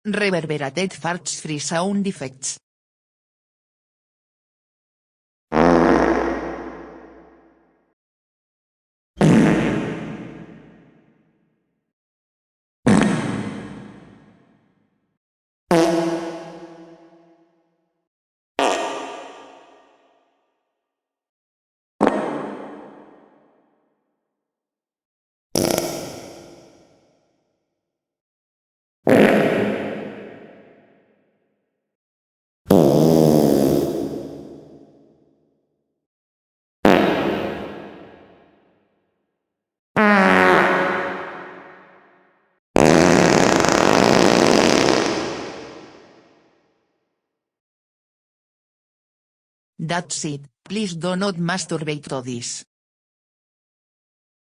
Reverberated farts free sound effects. That's it, please do not masturbate to this.